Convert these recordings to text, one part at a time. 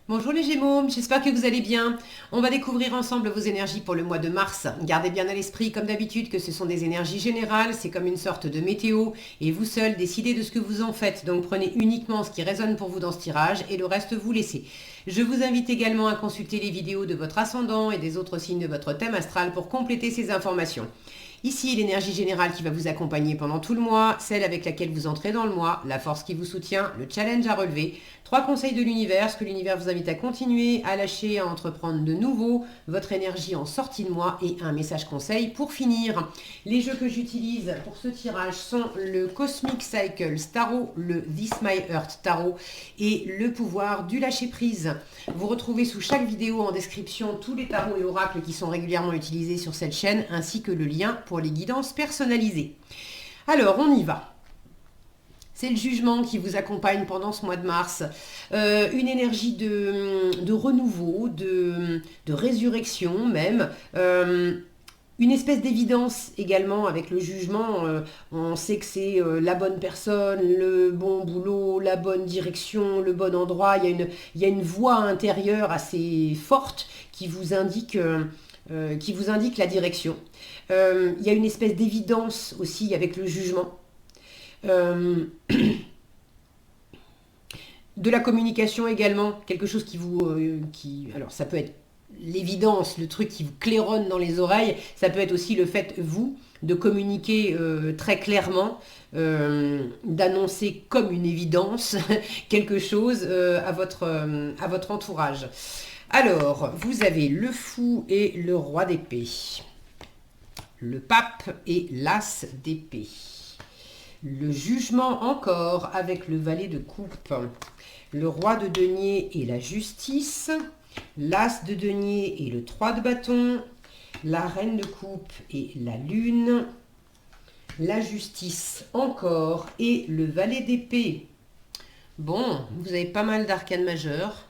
Bonjour les Gémeaux, j'espère que vous allez bien. On va découvrir ensemble vos énergies pour le mois de mars. Gardez bien à l'esprit, comme d'habitude, que ce sont des énergies générales, c'est comme une sorte de météo, et vous seul décidez de ce que vous en faites. Donc prenez uniquement ce qui résonne pour vous dans ce tirage, et le reste vous laissez. Je vous invite également à consulter les vidéos de votre ascendant et des autres signes de votre thème astral pour compléter ces informations. Ici, l'énergie générale qui va vous accompagner pendant tout le mois, celle avec laquelle vous entrez dans le mois, la force qui vous soutient, le challenge à relever, 3 conseils de l'univers, ce que l'univers vous invite à continuer, à lâcher, à entreprendre de nouveau, votre énergie en sortie de mois et un message conseil pour finir. Les jeux que j'utilise pour ce tirage sont le Cosmic Cycle Tarot, le This My Earth Tarot et le pouvoir du lâcher prise. Vous retrouvez sous chaque vidéo en description tous les tarots et oracles qui sont régulièrement utilisés sur cette chaîne ainsi que le lien pour les guidances personnalisées. Alors, on y va. C'est le jugement qui vous accompagne pendant ce mois de mars. Une énergie de renouveau, de résurrection même. Une espèce d'évidence également avec le jugement. On sait que c'est la bonne personne, le bon boulot, la bonne direction, le bon endroit. Il y a une voix intérieure assez forte qui vous indique la direction. Il y a une espèce d'évidence aussi avec le jugement. De la communication également, quelque chose qui vous... alors ça peut être l'évidence, le truc qui vous claironne dans les oreilles, ça peut être aussi le fait, vous, de communiquer très clairement, d'annoncer comme une évidence quelque chose à votre entourage. Alors, vous avez le fou et le roi d'épée, le pape et l'as d'épée. Le jugement encore avec le valet de coupe, le roi de denier et la justice, l'as de denier et le 3 de bâton, la reine de coupe et la lune, la justice encore et le valet d'épée. Bon, vous avez pas mal d'arcanes majeures.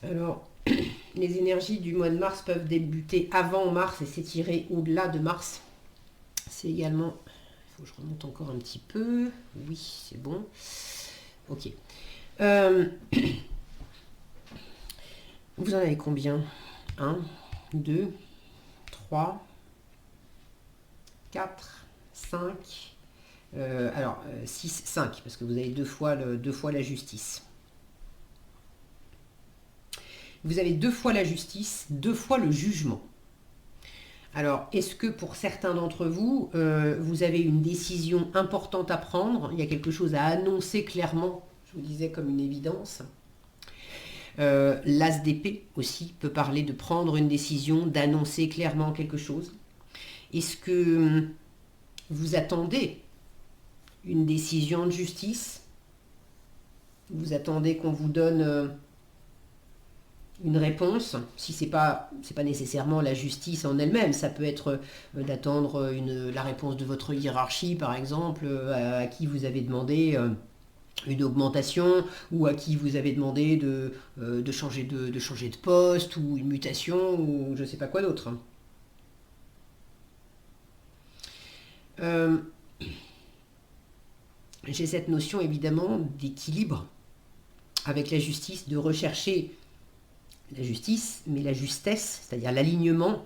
Alors, les énergies du mois de mars peuvent débuter avant mars et s'étirer au-delà de mars. C'est également... Je remonte encore un petit peu. Oui, c'est bon. Ok. Vous en avez combien? 1, 2, 3, 4, 5. 6, 5, parce que vous avez deux fois la justice. Vous avez 2 fois la justice, 2 fois le jugement. Alors, est-ce que pour certains d'entre vous, vous avez une décision importante à prendre? Il y a quelque chose à annoncer clairement, je vous disais comme une évidence. L'as d'épée aussi peut parler de prendre une décision, d'annoncer clairement quelque chose. Est-ce que vous attendez une décision de justice? Vous attendez qu'on vous donne... une réponse, si c'est pas nécessairement la justice en elle-même, ça peut être d'attendre la réponse de votre hiérarchie, par exemple, à qui vous avez demandé une augmentation, ou à qui vous avez demandé de changer de poste, ou une mutation, ou je ne sais pas quoi d'autre. J'ai cette notion évidemment d'équilibre avec la justice, de rechercher la justice, mais la justesse, c'est-à-dire l'alignement.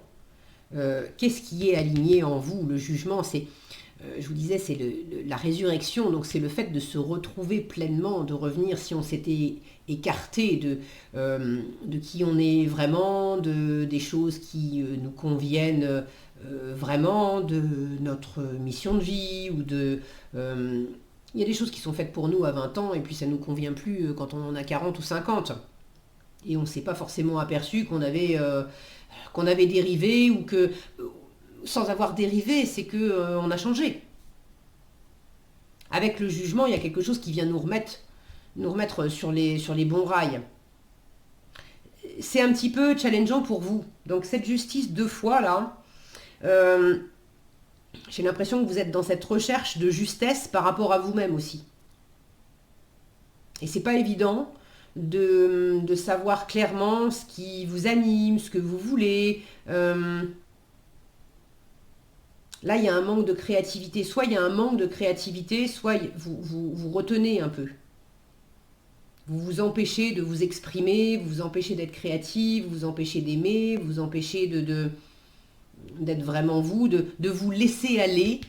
Qu'est-ce qui est aligné en vous? Le jugement, c'est, je vous disais, c'est la résurrection, donc c'est le fait de se retrouver pleinement, de revenir si on s'était écarté de qui on est vraiment, des choses qui nous conviennent vraiment, de notre mission de vie, ou il y a des choses qui sont faites pour nous à 20 ans, et puis ça ne nous convient plus quand on en a 40 ou 50. Et on ne s'est pas forcément aperçu qu'on avait dérivé, ou que, sans avoir dérivé, c'est que on a changé. Avec le jugement, il y a quelque chose qui vient nous remettre sur les bons rails. C'est un petit peu challengeant pour vous. Donc cette justice 2 fois là, j'ai l'impression que vous êtes dans cette recherche de justesse par rapport à vous-même aussi. Et c'est pas évident de savoir clairement ce qui vous anime, ce que vous voulez. Là, il y a un manque de créativité. Soit il y a un manque de créativité, soit vous retenez un peu. vous vous empêchez de vous exprimer, vous vous empêchez d'être créatif, vous vous empêchez d'aimer, vous vous empêchez d'être vraiment vous, de vous laisser aller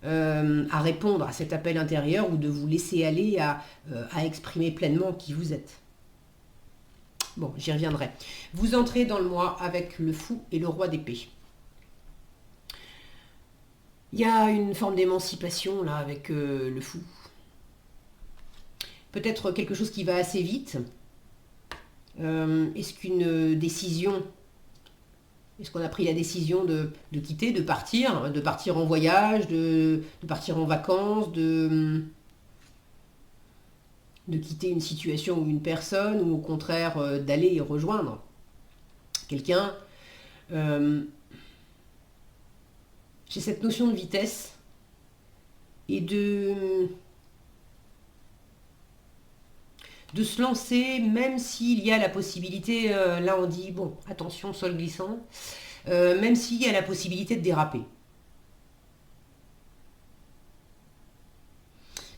à répondre à cet appel intérieur ou de vous laisser aller à exprimer pleinement qui vous êtes. Bon, j'y reviendrai. Vous entrez dans le mois avec le fou et le roi d'épée. Il y a une forme d'émancipation là avec le fou. Peut-être quelque chose qui va assez vite. Est-ce qu'une décision, est-ce qu'on a pris la décision de quitter, de partir en voyage, de partir en vacances, de quitter une situation ou une personne, ou au contraire d'aller rejoindre quelqu'un. J'ai cette notion de vitesse et de se lancer, même s'il y a la possibilité, là on dit, bon, attention, sol glissant, même s'il y a la possibilité de déraper.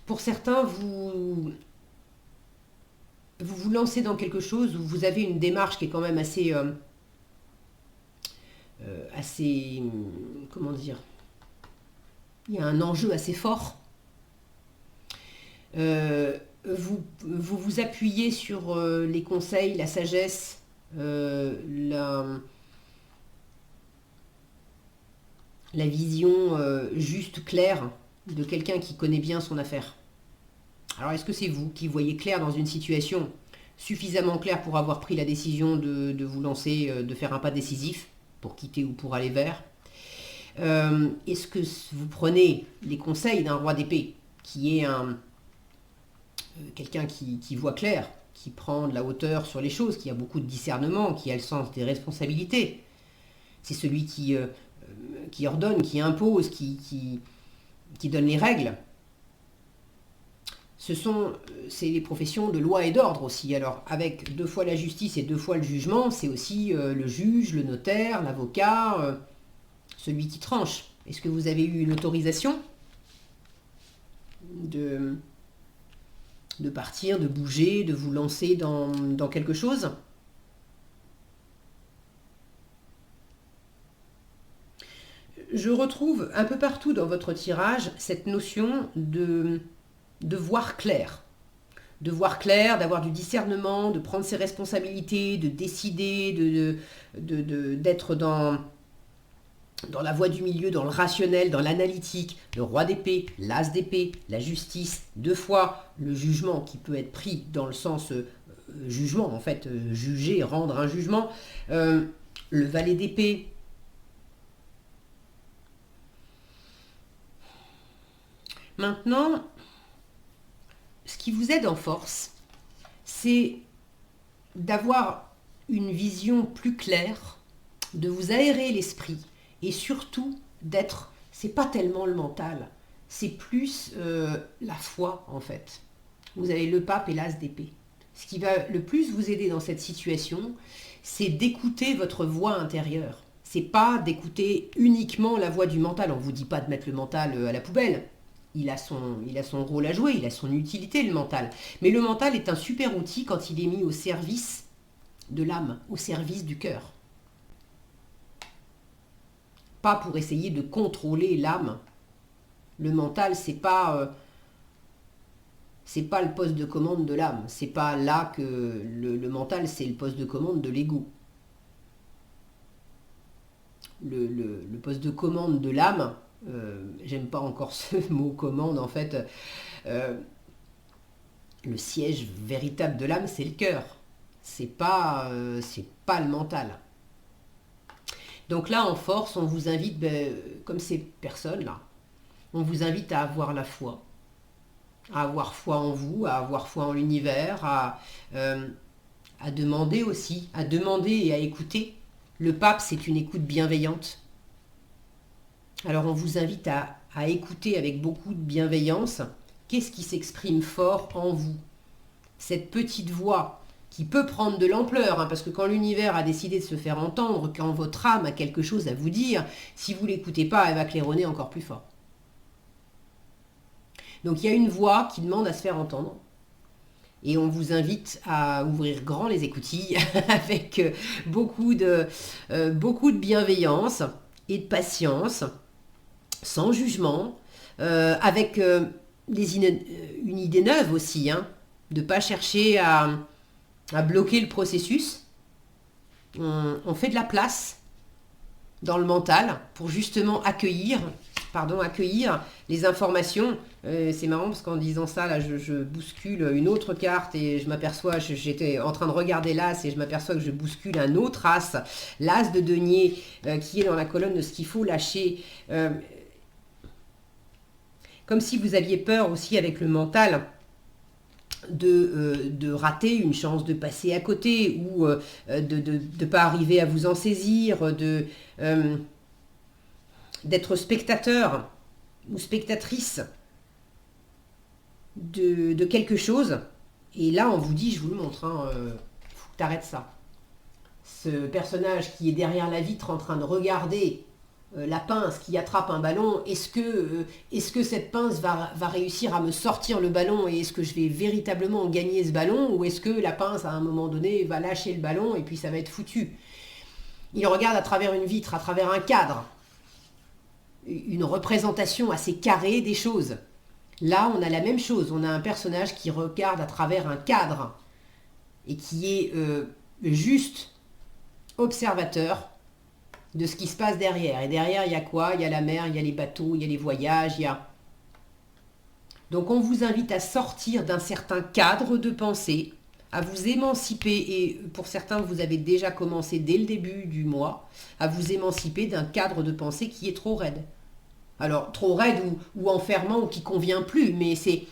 Pour certains, vous lancez dans quelque chose où vous avez une démarche qui est quand même assez, comment dire, il y a un enjeu assez fort. Vous appuyez sur les conseils, la sagesse, la vision juste, claire de quelqu'un qui connaît bien son affaire. Alors est-ce que c'est vous qui voyez clair dans une situation suffisamment claire pour avoir pris la décision de vous lancer, de faire un pas décisif pour quitter ou pour aller vers? Est-ce que vous prenez les conseils d'un roi d'épée qui est quelqu'un qui voit clair, qui prend de la hauteur sur les choses, qui a beaucoup de discernement, qui a le sens des responsabilités? C'est celui qui ordonne, qui impose, qui donne les règles. C'est les professions de loi et d'ordre aussi. Alors, avec 2 fois la justice et 2 fois le jugement, c'est aussi le juge, le notaire, l'avocat, celui qui tranche. Est-ce que vous avez eu une autorisation de partir, de bouger, de vous lancer dans quelque chose? Je retrouve un peu partout dans votre tirage cette notion de voir clair. De voir clair, d'avoir du discernement, de prendre ses responsabilités, de décider, d'être dans la voie du milieu, dans le rationnel, dans l'analytique, le roi d'épée, l'as d'épée, la justice, 2 fois le jugement qui peut être pris dans le sens jugement, en fait, juger, rendre un jugement, le valet d'épée. Maintenant, ce qui vous aide en force, c'est d'avoir une vision plus claire, de vous aérer l'esprit et surtout d'être, c'est pas tellement le mental, c'est plus la foi en fait. Vous avez le pape et l'as d'épée. Ce qui va le plus vous aider dans cette situation, c'est d'écouter votre voix intérieure. C'est pas d'écouter uniquement la voix du mental. On ne vous dit pas de mettre le mental à la poubelle. Il a son rôle à jouer, il a son utilité, le mental. Mais le mental est un super outil quand il est mis au service de l'âme, au service du cœur. Pas pour essayer de contrôler l'âme. Le mental, c'est pas le poste de commande de l'âme. C'est pas là que le mental, c'est le poste de commande de l'ego. Le poste de commande de l'âme, j'aime pas encore ce mot commande en fait, le siège véritable de l'âme, c'est le cœur. C'est pas le mental. Donc là, en force, on vous invite, comme ces personnes-là, on vous invite à avoir la foi. À avoir foi en vous, à avoir foi en l'univers, à demander aussi, à demander et à écouter. Le pape, c'est une écoute bienveillante. Alors on vous invite à écouter avec beaucoup de bienveillance. Qu'est-ce qui s'exprime fort en vous? Cette petite voix qui peut prendre de l'ampleur, parce que quand l'univers a décidé de se faire entendre, quand votre âme a quelque chose à vous dire, si vous ne l'écoutez pas, elle va claironner encore plus fort. Donc il y a une voix qui demande à se faire entendre. Et on vous invite à ouvrir grand les écoutilles avec beaucoup de bienveillance et de patience, sans jugement, avec une idée neuve aussi, hein, de ne pas chercher à bloquer le processus. On fait de la place dans le mental pour justement accueillir les informations. C'est marrant parce qu'en disant ça, là, je bouscule une autre carte et je m'aperçois, j'étais en train de regarder l'as et je m'aperçois que je bouscule un autre as, l'as de denier, qui est dans la colonne de ce qu'il faut lâcher. Comme si vous aviez peur aussi avec le mental de rater une chance de passer à côté ou de ne pas arriver à vous en saisir, d'être spectateur ou spectatrice de quelque chose. Et là, on vous dit, je vous le montre, hein, faut que tu arrêtes ça. Ce personnage qui est derrière la vitre en train de regarder la pince qui attrape un ballon, est-ce que cette pince va réussir à me sortir le ballon et est-ce que je vais véritablement gagner ce ballon ou est-ce que la pince à un moment donné va lâcher le ballon et puis ça va être foutu. Il regarde à travers une vitre, à travers un cadre, une représentation assez carrée des choses. Là, on a la même chose, on a un personnage qui regarde à travers un cadre et qui est juste observateur de ce qui se passe derrière. Et derrière, il y a quoi? Il y a la mer, il y a les bateaux, il y a les voyages, il y a... Donc on vous invite à sortir d'un certain cadre de pensée, à vous émanciper, et pour certains, vous avez déjà commencé dès le début du mois, à vous émanciper d'un cadre de pensée qui est trop raide. Alors, trop raide ou enfermant ou qui convient plus, mais c'est...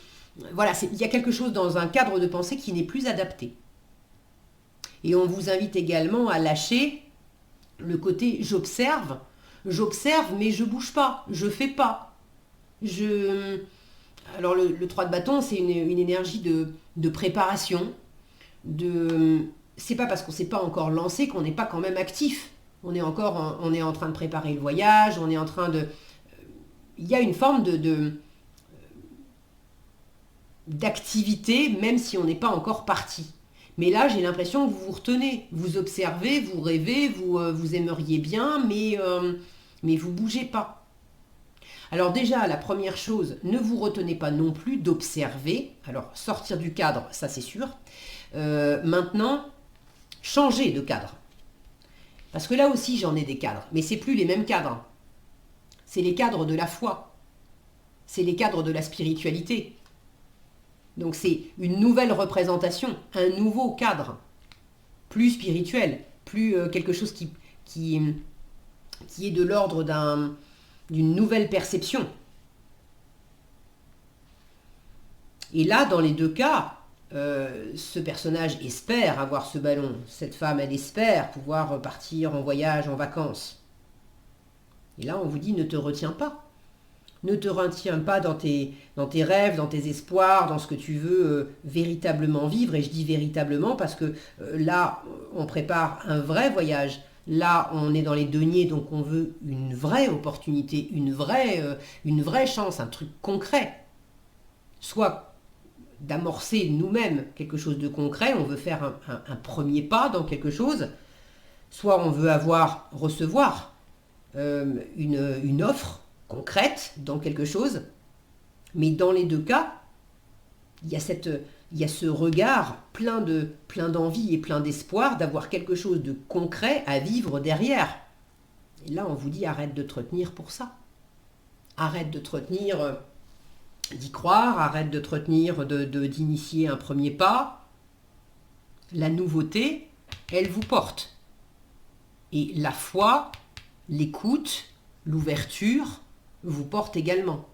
Voilà, il y a quelque chose dans un cadre de pensée qui n'est plus adapté. Et on vous invite également à lâcher le côté j'observe mais je bouge pas, je fais pas. Alors le 3 de bâton, c'est une énergie de préparation, c'est pas parce qu'on s'est pas encore lancé qu'on n'est pas quand même actif. On est en train de préparer le voyage, on est en train de... Il y a une forme d'activité, même si on n'est pas encore parti. Mais là, j'ai l'impression que vous vous retenez, vous observez, vous rêvez, vous aimeriez bien, mais vous ne bougez pas. Alors déjà, la première chose, ne vous retenez pas non plus d'observer. Alors, sortir du cadre, ça c'est sûr. Maintenant, changer de cadre. Parce que là aussi, j'en ai des cadres, mais c'est plus les mêmes cadres. C'est les cadres de la foi. C'est les cadres de la spiritualité. Donc c'est une nouvelle représentation, un nouveau cadre, plus spirituel, plus quelque chose qui est de l'ordre d'une nouvelle perception. Et là, dans les deux cas, ce personnage espère avoir ce ballon. Cette femme, elle espère pouvoir partir en voyage, en vacances. Et là, on vous dit, ne te retiens pas. Ne te retiens pas dans tes rêves, dans tes espoirs, dans ce que tu veux véritablement vivre. Et je dis véritablement parce que là, on prépare un vrai voyage. Là, on est dans les deniers, donc on veut une vraie opportunité, une vraie chance, un truc concret. Soit d'amorcer nous-mêmes quelque chose de concret, on veut faire un premier pas dans quelque chose. Soit on veut recevoir une offre concrète dans quelque chose, mais dans les deux cas, il y a ce regard plein d'envie et plein d'espoir d'avoir quelque chose de concret à vivre derrière. Et là, on vous dit, arrête de te retenir pour ça. Arrête de te retenir d'y croire, arrête de te retenir d'initier un premier pas. La nouveauté, elle vous porte. Et la foi, l'écoute, l'ouverture, vous porte également.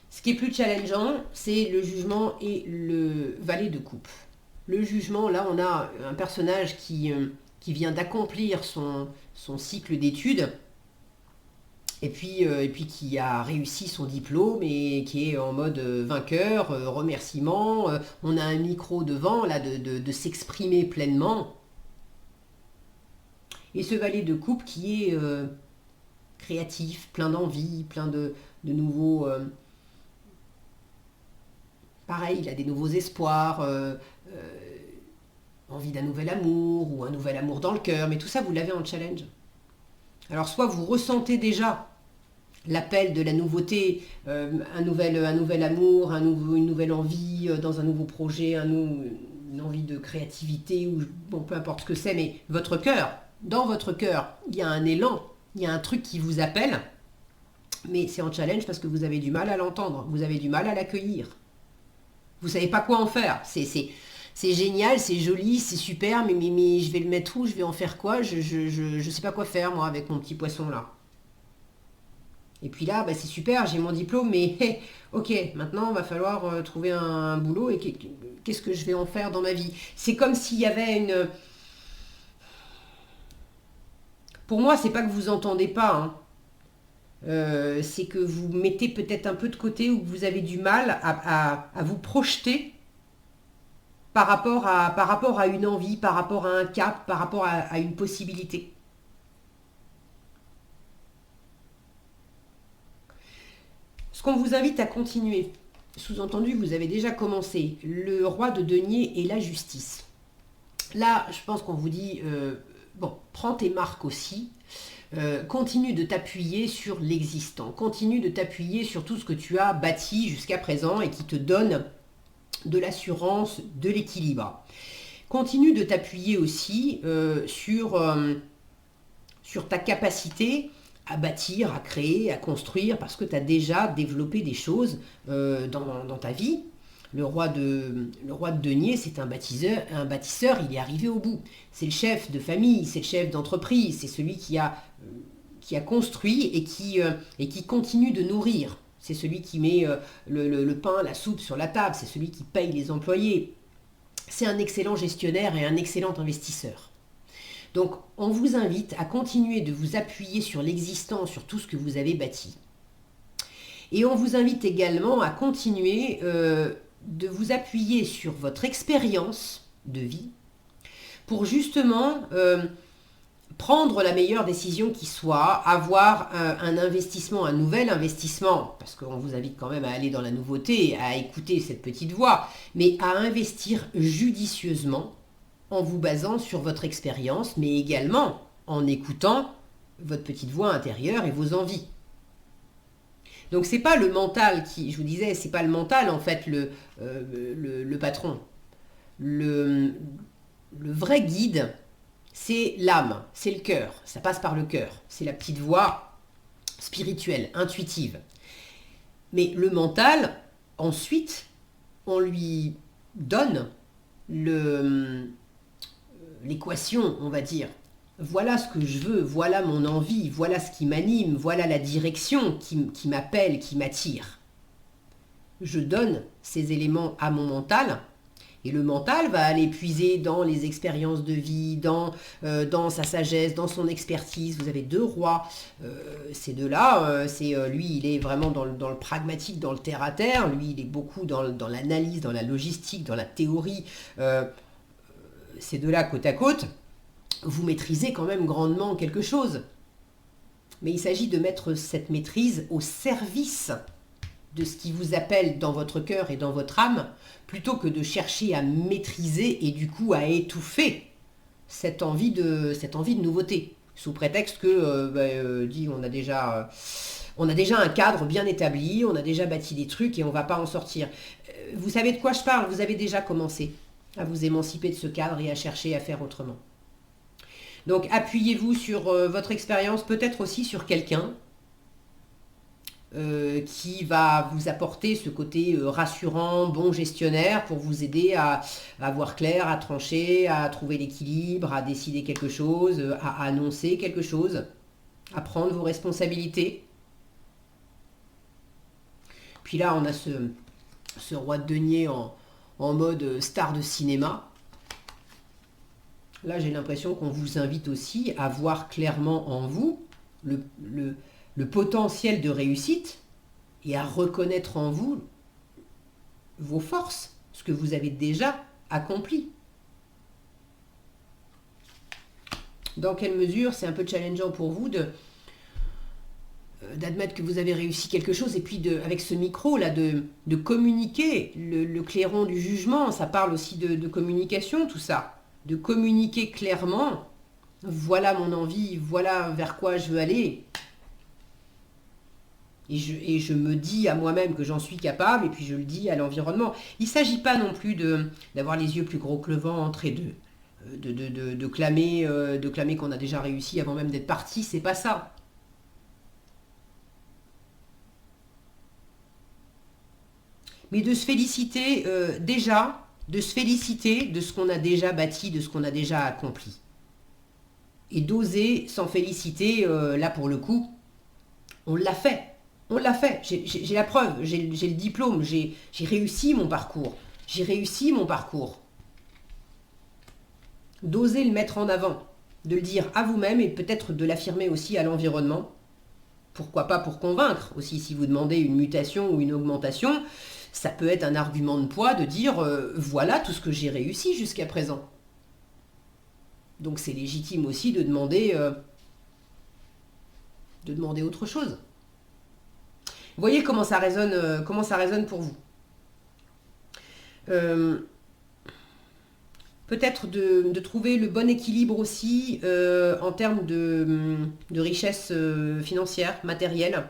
Ce qui est plus challengeant, c'est le jugement et le valet de coupe. Le jugement, là, on a un personnage qui vient d'accomplir son cycle d'études et puis qui a réussi son diplôme et qui est en mode vainqueur, remerciement. On a un micro devant, là, de s'exprimer pleinement. Et ce valet de coupe qui est... créatif, plein d'envie, plein de nouveaux Pareil, il a des nouveaux espoirs, envie d'un nouvel amour ou un nouvel amour dans le cœur, mais tout ça, vous l'avez en challenge. Alors, soit vous ressentez déjà l'appel de la nouveauté, un nouvel amour, une nouvelle envie dans un nouveau projet, une envie de créativité, ou bon, peu importe ce que c'est, mais votre cœur, dans votre cœur, il y a un élan, il y a un truc qui vous appelle, mais c'est en challenge parce que vous avez du mal à l'entendre, vous avez du mal à l'accueillir. Vous savez pas quoi en faire. C'est génial, c'est joli, c'est super, mais je vais le mettre où? Je vais en faire quoi? Je sais pas quoi faire, moi, avec mon petit poisson là. Et puis là, bah, c'est super, j'ai mon diplôme, mais ok, maintenant, il va falloir trouver un boulot et qu'est-ce que je vais en faire dans ma vie? C'est comme s'il y avait une... Pour moi, c'est pas que vous entendez pas, hein. C'est que vous mettez peut-être un peu de côté ou que vous avez du mal à vous projeter par rapport à une envie, par rapport à un cap, par rapport à une possibilité. Ce qu'on vous invite à continuer, sous-entendu, vous avez déjà commencé, le roi de denier et la justice. Là, je pense qu'on vous dit, bon, prends tes marques aussi, continue de t'appuyer sur l'existant, continue de t'appuyer sur tout ce que tu as bâti jusqu'à présent et qui te donne de l'assurance, de l'équilibre. Continue de t'appuyer aussi sur ta capacité à bâtir, à créer, à construire, parce que tu as déjà développé des choses dans ta vie. Le roi de denier, c'est un bâtisseur, il est arrivé au bout. C'est le chef de famille, c'est le chef d'entreprise, c'est celui qui a construit et qui continue de nourrir. C'est celui qui met le pain, la soupe sur la table, c'est celui qui paye les employés. C'est un excellent gestionnaire et un excellent investisseur. Donc, on vous invite à continuer de vous appuyer sur l'existant, sur tout ce que vous avez bâti. Et on vous invite également à continuer de vous appuyer sur votre expérience de vie pour justement prendre la meilleure décision qui soit, avoir un investissement, un nouvel investissement, parce qu'on vous invite quand même à aller dans la nouveauté, à écouter cette petite voix, mais à investir judicieusement en vous basant sur votre expérience, mais également en écoutant votre petite voix intérieure et vos envies. Donc c'est pas le mental qui, je vous disais, c'est pas le mental en fait le patron. Le vrai guide, c'est l'âme, c'est le cœur, ça passe par le cœur, c'est la petite voix spirituelle, intuitive. Mais le mental, ensuite, on lui donne l'équation, on va dire. Voilà ce que je veux, voilà mon envie, voilà ce qui m'anime, voilà la direction qui m'appelle, qui m'attire. Je donne ces éléments à mon mental et le mental va aller puiser dans les expériences de vie, dans sa sagesse, dans son expertise. Vous avez deux rois, ces deux-là, lui il est vraiment dans le pragmatique, dans le terre-à-terre, lui il est beaucoup dans l'analyse, dans la logistique, dans la théorie. Ces deux-là côte à côte, vous maîtrisez quand même grandement quelque chose. Mais il s'agit de mettre cette maîtrise au service de ce qui vous appelle dans votre cœur et dans votre âme, plutôt que de chercher à maîtriser et du coup à étouffer cette envie de nouveauté, sous prétexte que on a déjà un cadre bien établi, on a déjà bâti des trucs et on ne va pas en sortir. Vous savez de quoi je parle, vous avez déjà commencé à vous émanciper de ce cadre et à chercher à faire autrement. Donc appuyez-vous sur votre expérience, peut-être aussi sur quelqu'un qui va vous apporter ce côté rassurant, bon gestionnaire pour vous aider à voir clair, à trancher, à trouver l'équilibre, à décider quelque chose, à annoncer quelque chose, à prendre vos responsabilités. Puis là, on a ce roi de denier en mode star de cinéma. Là, j'ai l'impression qu'on vous invite aussi à voir clairement en vous le potentiel de réussite et à reconnaître en vous vos forces, ce que vous avez déjà accompli. Dans quelle mesure c'est un peu challengeant pour vous d'admettre que vous avez réussi quelque chose, et puis avec ce micro-là, de communiquer le clairon du jugement. Ça parle aussi de communication, tout ça. De communiquer clairement, voilà mon envie, voilà vers quoi je veux aller. Et je me dis à moi-même que j'en suis capable, et puis je le dis à l'environnement. Il ne s'agit pas non plus d'avoir les yeux plus gros que le ventre et de clamer qu'on a déjà réussi avant même d'être parti, c'est pas ça. Mais de se féliciter déjà, de se féliciter de ce qu'on a déjà bâti, de ce qu'on a déjà accompli. Et d'oser s'en féliciter, là pour le coup, on l'a fait. On l'a fait, j'ai la preuve, j'ai le diplôme, j'ai réussi mon parcours. J'ai réussi mon parcours. D'oser le mettre en avant, de le dire à vous-même et peut-être de l'affirmer aussi à l'environnement. Pourquoi pas pour convaincre aussi, si vous demandez une mutation ou une augmentation, ça peut être un argument de poids de dire voilà tout ce que j'ai réussi jusqu'à présent. Donc c'est légitime aussi de demander autre chose. Vous voyez comment ça résonne pour vous. Peut-être de trouver le bon équilibre aussi en termes de richesse financière, matérielle.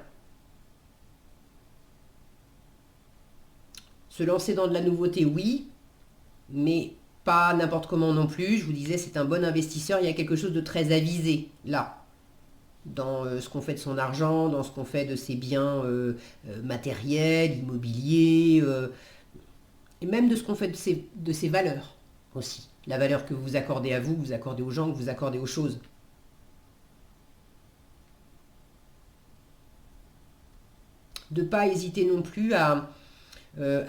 Se lancer dans de la nouveauté, oui, mais pas n'importe comment non plus. Je vous disais, c'est un bon investisseur, il y a quelque chose de très avisé là. Dans ce qu'on fait de son argent, dans ce qu'on fait de ses biens matériels, immobiliers, et même de ce qu'on fait de ses valeurs aussi. La valeur que vous accordez à vous, que vous accordez aux gens, que vous accordez aux choses. De ne pas hésiter non plus à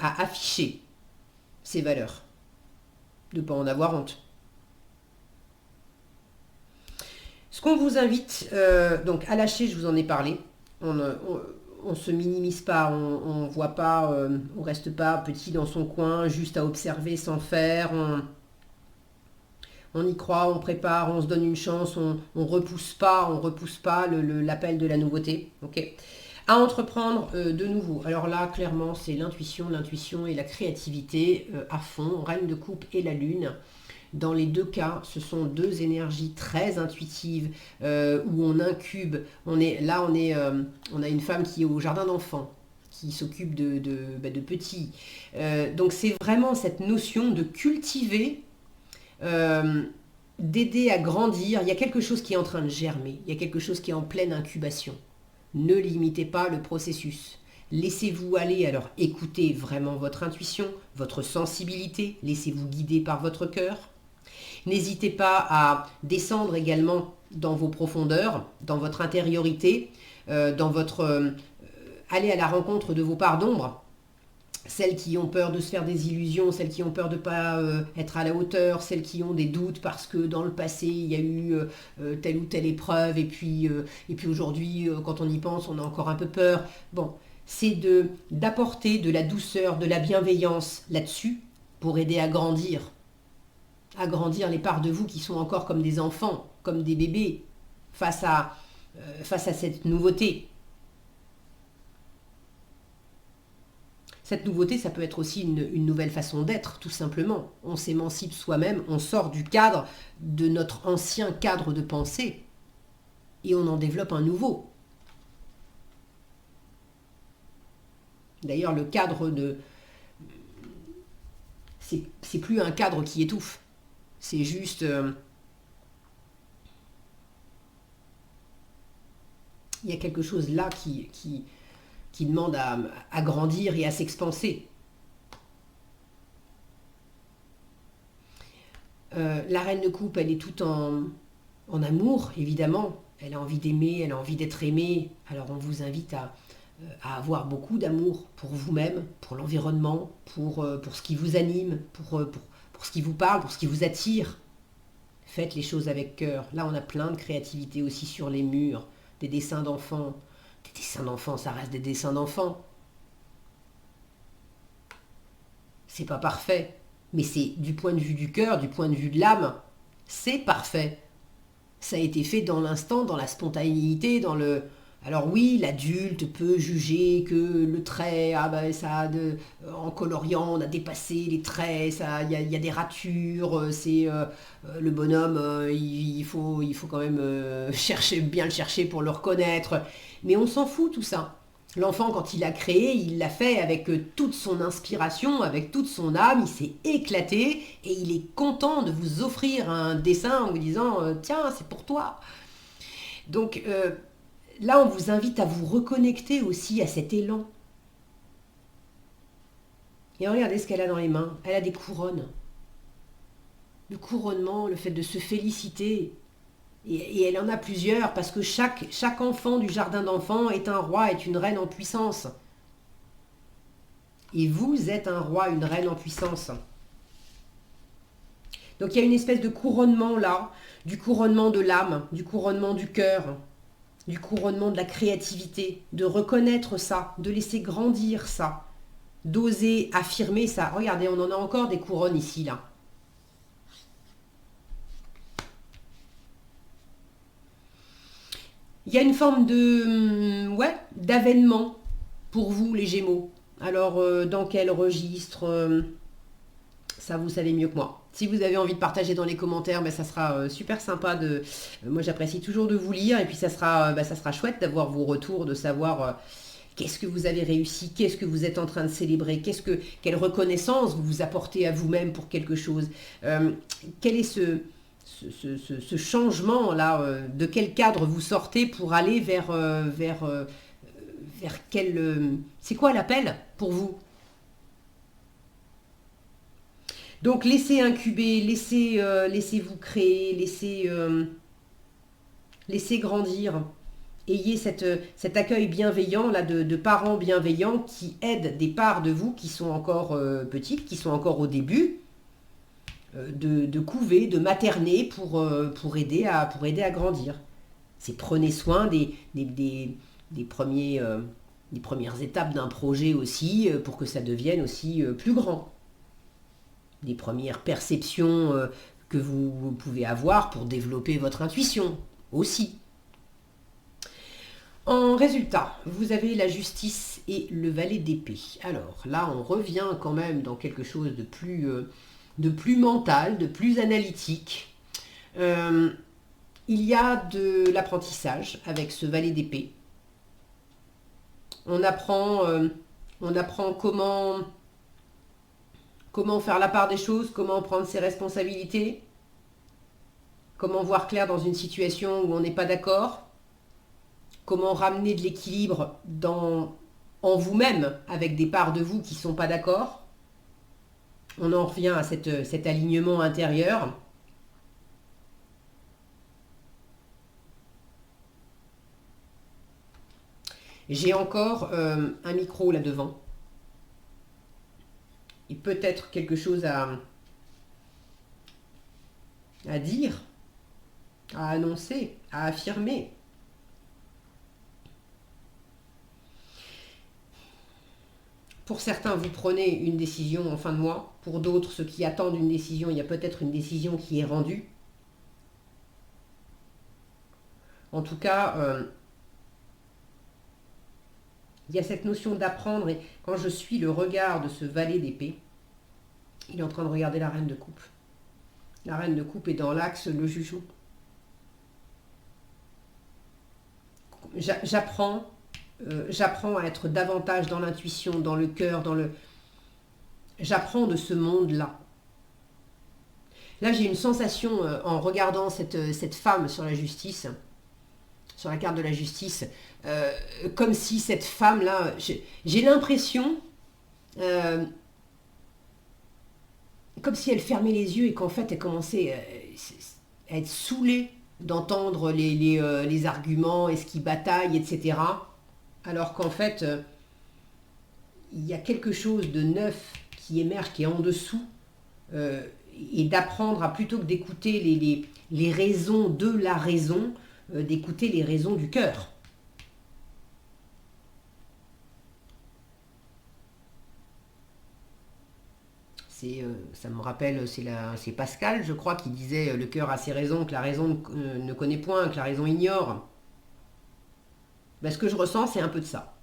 afficher ses valeurs. De ne pas en avoir honte. Ce qu'on vous invite donc à lâcher, je vous en ai parlé. On ne se minimise pas, on voit pas, on reste pas petit dans son coin, juste à observer sans faire. On y croit, on prépare, on se donne une chance, on repousse pas l'appel de la nouveauté. Ok. À entreprendre de nouveau. Alors là, clairement, c'est l'intuition et la créativité à fond. Reine de coupe et la lune. Dans les deux cas, ce sont deux énergies très intuitives où on incube. On a une femme qui est au jardin d'enfants, qui s'occupe de petits. Donc c'est vraiment cette notion de cultiver, d'aider à grandir. Il y a quelque chose qui est en train de germer. Il y a quelque chose qui est en pleine incubation. Ne limitez pas le processus. Laissez-vous aller, alors écoutez vraiment votre intuition, votre sensibilité. Laissez-vous guider par votre cœur. N'hésitez pas à descendre également dans vos profondeurs, dans votre intériorité, aller à la rencontre de vos parts d'ombre, celles qui ont peur de se faire des illusions, celles qui ont peur de ne pas être à la hauteur, celles qui ont des doutes parce que dans le passé il y a eu telle ou telle épreuve et puis aujourd'hui quand on y pense on a encore un peu peur. Bon, c'est d'apporter de la douceur, de la bienveillance là-dessus pour aider à grandir les parts de vous qui sont encore comme des enfants, comme des bébés, face à cette nouveauté. Cette nouveauté, ça peut être aussi une nouvelle façon d'être, tout simplement. On s'émancipe soi-même, on sort du cadre de notre ancien cadre de pensée et on en développe un nouveau. D'ailleurs, le cadre c'est plus un cadre qui étouffe. C'est juste... il y a quelque chose là qui demande à grandir et à s'expanser. La reine de coupe, elle est toute en amour, évidemment. Elle a envie d'aimer, elle a envie d'être aimée. Alors on vous invite à avoir beaucoup d'amour pour vous-même, pour l'environnement, pour ce qui vous anime, pour ce qui vous parle, pour ce qui vous attire. Faites les choses avec cœur. Là, on a plein de créativité aussi sur les murs, des dessins d'enfants. Des dessins d'enfants, ça reste des dessins d'enfants. C'est pas parfait, mais c'est du point de vue du cœur, du point de vue de l'âme, c'est parfait. Ça a été fait dans l'instant, dans la spontanéité, Alors oui, l'adulte peut juger que le trait, ah ben ça en coloriant, on a dépassé les traits, ça, il y a des ratures, le bonhomme, il faut quand même chercher, bien le chercher pour le reconnaître. Mais on s'en fout tout ça. L'enfant, quand il a créé, il l'a fait avec toute son inspiration, avec toute son âme, il s'est éclaté et il est content de vous offrir un dessin en vous disant tiens, c'est pour toi. Donc là, on vous invite à vous reconnecter aussi à cet élan. Et regardez ce qu'elle a dans les mains. Elle a des couronnes. Le couronnement, le fait de se féliciter. Et elle en a plusieurs parce que chaque enfant du jardin d'enfants est un roi, est une reine en puissance. Et vous êtes un roi, une reine en puissance. Donc il y a une espèce de couronnement là, du couronnement de l'âme, du couronnement du cœur, du couronnement de la créativité, de reconnaître ça, de laisser grandir ça, d'oser affirmer ça. Regardez, on en a encore des couronnes ici, là. Il y a une forme d'avènement pour vous, les Gémeaux. Alors, dans quel registre ça, vous savez mieux que moi. Si vous avez envie de partager dans les commentaires, ben, ça sera super sympa. Moi, j'apprécie toujours de vous lire. Et puis, ça sera chouette d'avoir vos retours, de savoir qu'est-ce que vous avez réussi, qu'est-ce que vous êtes en train de célébrer, quelle reconnaissance vous vous apportez à vous-même pour quelque chose. Quel est ce changement-là, de quel cadre vous sortez pour aller vers quel... c'est quoi l'appel pour vous? Donc laissez incuber, laissez-vous créer, laissez grandir. Ayez cet accueil bienveillant là, de parents bienveillants qui aident des parts de vous qui sont encore petites, qui sont encore au début, de couver, de materner pour aider à grandir. C'est prenez soin des premières étapes d'un projet aussi, pour que ça devienne aussi plus grand. Des premières perceptions que vous pouvez avoir pour développer votre intuition aussi. En résultat, vous avez la justice et le valet d'épée. Alors là, on revient quand même dans quelque chose de plus mental, de plus analytique. Il y a de l'apprentissage avec ce valet d'épée. On apprend comment faire la part des choses, comment prendre ses responsabilités, comment voir clair dans une situation où on n'est pas d'accord, comment ramener de l'équilibre en vous-même avec des parts de vous qui ne sont pas d'accord. On en revient à cet alignement intérieur. J'ai encore un micro là devant. Et peut-être quelque chose à dire, à annoncer, à affirmer. Pour certains, vous prenez une décision en fin de mois. Pour d'autres, ceux qui attendent une décision, il y a peut-être une décision qui est rendue. En tout cas, il y a cette notion d'apprendre. Et quand je suis le regard de ce valet d'épée, il est en train de regarder la reine de coupe. La reine de coupe est dans l'axe le jugement. J'apprends à être davantage dans l'intuition, dans le cœur, j'apprends de ce monde-là. Là, j'ai une sensation en regardant cette femme sur la justice, sur la carte de la justice, comme si cette femme-là, j'ai l'impression, comme si elle fermait les yeux et qu'en fait, elle commençait à être saoulée d'entendre les arguments et ce qui bataille, etc. Alors qu'en fait, il y a quelque chose de neuf qui émerge, qui est en dessous, et d'apprendre à, plutôt que d'écouter les raisons de la raison, d'écouter les raisons du cœur. Ça me rappelle, c'est Pascal, je crois, qui disait le cœur a ses raisons, que la raison ne connaît point, que la raison ignore. Ben, ce que je ressens, c'est un peu de ça.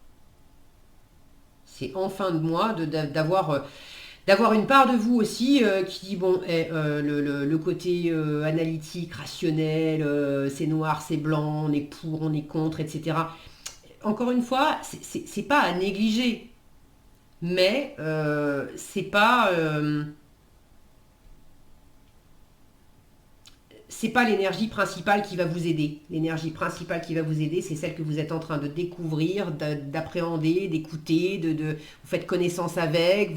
C'est en fin de mois d'avoir une part de vous aussi qui dit, bon, le côté analytique, rationnel, c'est noir, c'est blanc, on est pour, on est contre, etc. Encore une fois, c'est pas à négliger, mais c'est pas l'énergie principale qui va vous aider. L'énergie principale qui va vous aider, c'est celle que vous êtes en train de découvrir, d'appréhender, d'écouter, vous faites connaissance avec,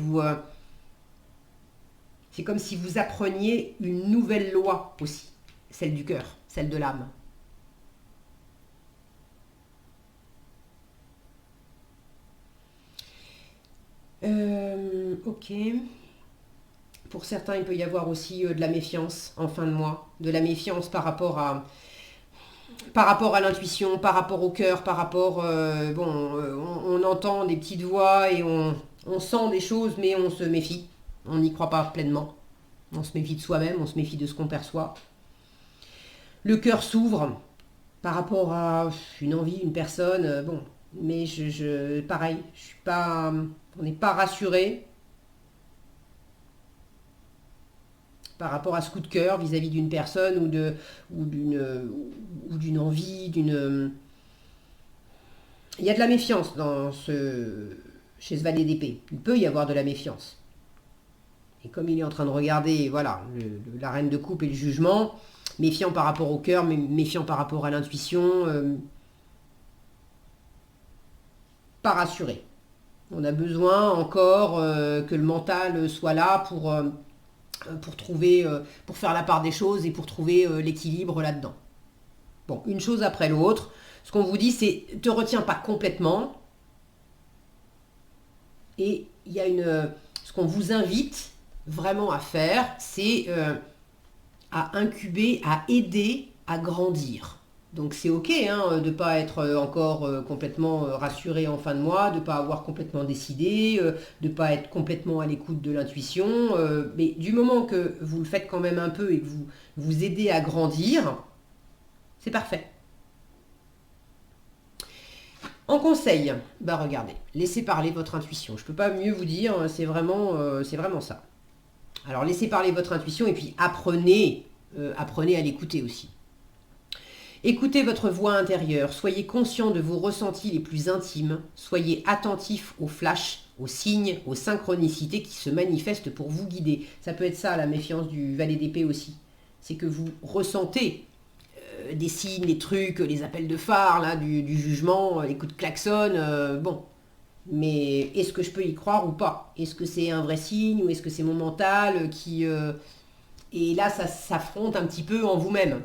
c'est comme si vous appreniez une nouvelle loi aussi, celle du cœur, celle de l'âme. Ok. Pour certains, il peut y avoir aussi de la méfiance en fin de mois, de la méfiance par rapport à l'intuition, par rapport au cœur, par rapport, on entend des petites voix et on sent des choses, mais on se méfie, on n'y croit pas pleinement. On se méfie de soi-même, on se méfie de ce qu'on perçoit. Le cœur s'ouvre par rapport à une envie, une personne, mais pareil, on n'est pas rassuré par rapport à ce coup de cœur vis-à-vis d'une personne ou d'une envie, Il y a de la méfiance chez ce valet d'épée. Il peut y avoir de la méfiance. Et comme il est en train de regarder, voilà, la reine de coupe et le jugement, méfiant par rapport au cœur, mais méfiant par rapport à l'intuition, pas rassuré. On a besoin encore que le mental soit là pour trouver, pour faire la part des choses et pour trouver l'équilibre là-dedans. Bon, une chose après l'autre. Ce qu'on vous dit, c'est te retiens pas complètement. Et il y a ce qu'on vous invite vraiment à faire, c'est à incuber, à aider à grandir. Donc c'est ok de ne pas être encore complètement rassuré en fin de mois, de ne pas avoir complètement décidé, de ne pas être complètement à l'écoute de l'intuition. Mais du moment que vous le faites quand même un peu et que vous aidez à grandir, c'est parfait. En conseil, regardez, laissez parler votre intuition. Je ne peux pas mieux vous dire, c'est vraiment ça. Alors laissez parler votre intuition et puis apprenez à l'écouter aussi. Écoutez votre voix intérieure, soyez conscient de vos ressentis les plus intimes, soyez attentif aux flashs, aux signes, aux synchronicités qui se manifestent pour vous guider. Ça peut être ça la méfiance du valet d'épée aussi. C'est que vous ressentez des signes, des trucs, les appels de phare là, du jugement, les coups de klaxon, Mais est-ce que je peux y croire ou pas? Est-ce que c'est un vrai signe ou est-ce que c'est mon mental qui... Et là, ça s'affronte un petit peu en vous-même.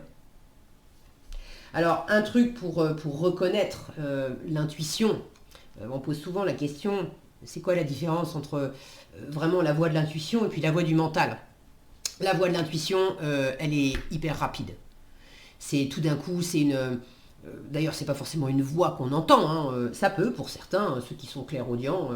Alors, un truc pour reconnaître l'intuition, on pose souvent la question, c'est quoi la différence entre vraiment la voix de l'intuition et puis la voix du mental? La voix de l'intuition, elle est hyper rapide. C'est tout d'un coup, c'est une... D'ailleurs, c'est pas forcément une voix qu'on entend, ça peut pour certains, ceux qui sont clairaudients,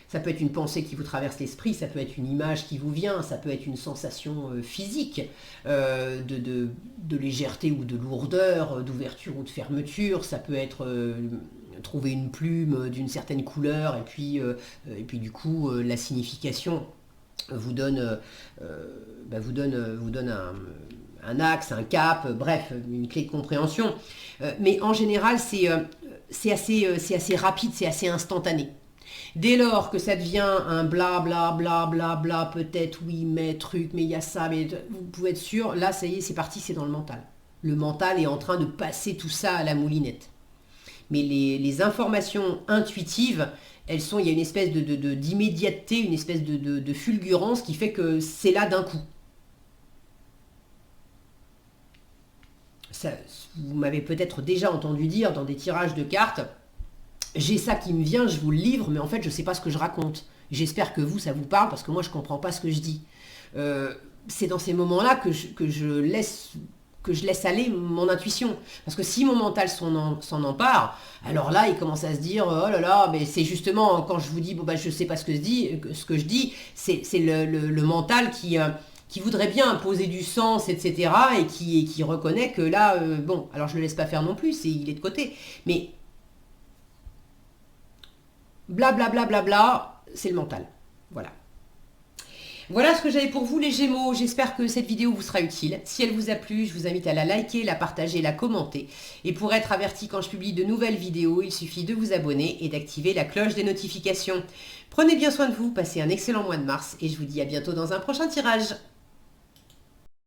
ça peut être une pensée qui vous traverse l'esprit, ça peut être une image qui vous vient, ça peut être une sensation physique de légèreté ou de lourdeur, d'ouverture ou de fermeture, ça peut être trouver une plume d'une certaine couleur et puis du coup la signification vous donne un axe, un cap, bref, une clé de compréhension. Mais en général, c'est assez rapide, c'est assez instantané. Dès lors que ça devient un bla bla bla bla bla, peut-être oui, mais truc, mais il y a ça, mais vous pouvez être sûr, là ça y est, c'est parti, c'est dans le mental. Le mental est en train de passer tout ça à la moulinette. Mais les informations intuitives, il y a une espèce d'immédiateté, une espèce de fulgurance qui fait que c'est là d'un coup. Ça, vous m'avez peut-être déjà entendu dire dans des tirages de cartes, j'ai ça qui me vient, je vous le livre, mais en fait je ne sais pas ce que je raconte. J'espère que vous, ça vous parle, parce que moi je ne comprends pas ce que je dis. C'est dans ces moments-là que je laisse aller mon intuition. Parce que si mon mental s'en empare, alors là il commence à se dire, oh là là, mais c'est justement quand je vous dis, je ne sais pas ce que je dis, c'est le mental qui voudrait bien imposer du sens, etc., et qui reconnaît que là, alors je ne le laisse pas faire non plus, il est de côté. Mais blablabla, bla, bla, bla, c'est le mental. Voilà. Voilà ce que j'avais pour vous les Gémeaux. J'espère que cette vidéo vous sera utile. Si elle vous a plu, je vous invite à la liker, la partager, la commenter. Et pour être averti quand je publie de nouvelles vidéos, il suffit de vous abonner et d'activer la cloche des notifications. Prenez bien soin de vous, passez un excellent mois de mars et je vous dis à bientôt dans un prochain tirage.